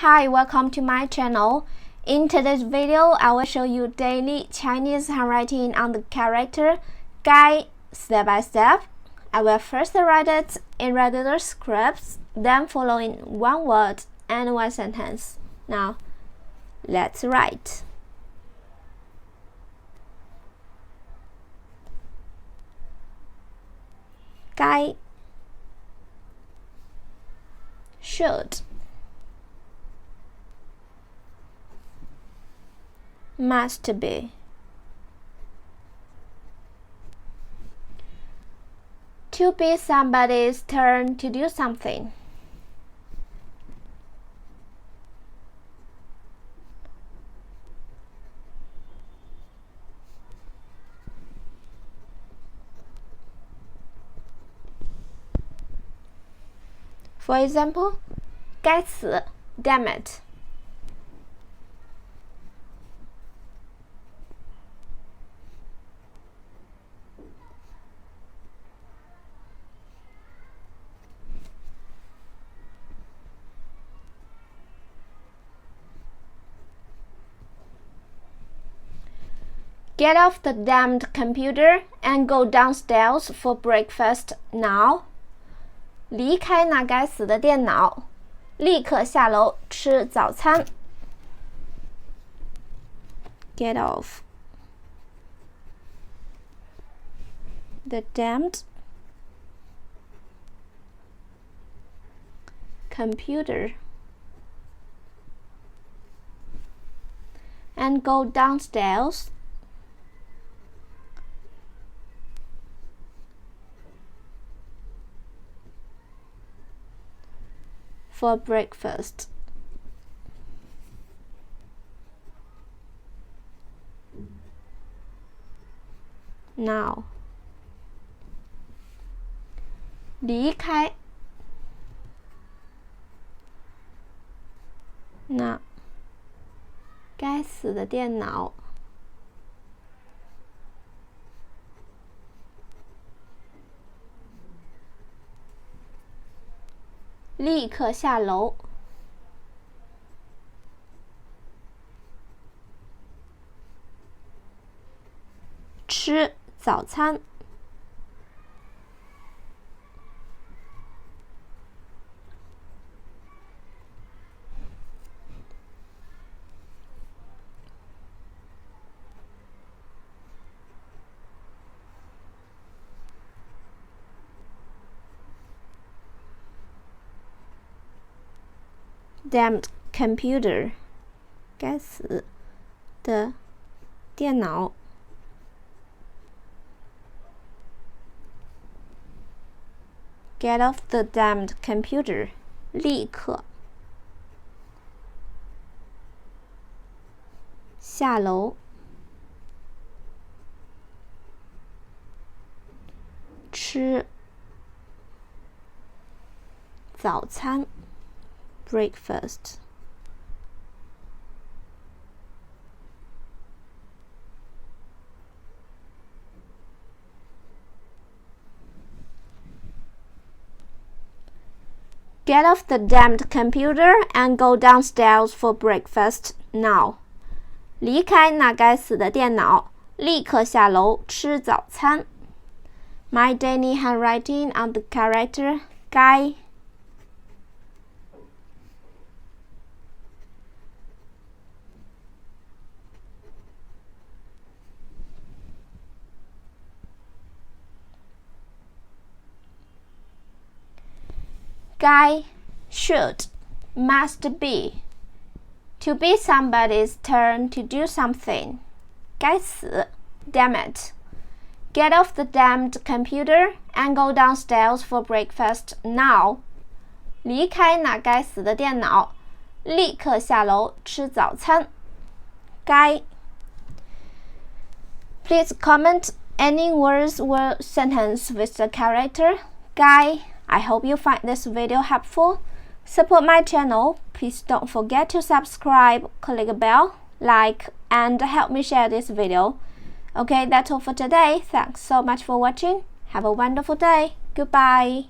Hi, welcome to my channel. In today's video, I will show you daily Chinese handwriting on the character Gai step by step. I will first write it in regular scripts, then follow in one word and one sentence. Now, let's write. Gai should must be to be somebody's turn to do something. For example, 该死 damn it. Get off the damned computer and go downstairs for breakfast now. 离开那该死的电脑，立刻下楼吃早餐。Get off the damned computer and go downstairs for breakfast. Now. 离开那该死的电脑，立刻下楼吃早餐。Damned computer， 该死的电脑。Get off the damned computer， 立刻下楼吃早餐。Breakfast. Get off the damned computer and go downstairs for breakfast now. 离开那该死的电脑，立刻下楼吃早餐。My daily handwriting on the character Gai. Gai should must be to be somebody's turn to do something. 该死 damn it. Get off the damned computer and go downstairs for breakfast now. 离开那该死的电脑，立刻下楼吃早餐。该 Please comment any words or sentence with the character Gai. I hope you find this video helpful. Support my channel. Please don't forget to subscribe, click a bell, like, and help me share this video. Okay, that's all for today. Thanks so much for watching. Have a wonderful day. Goodbye.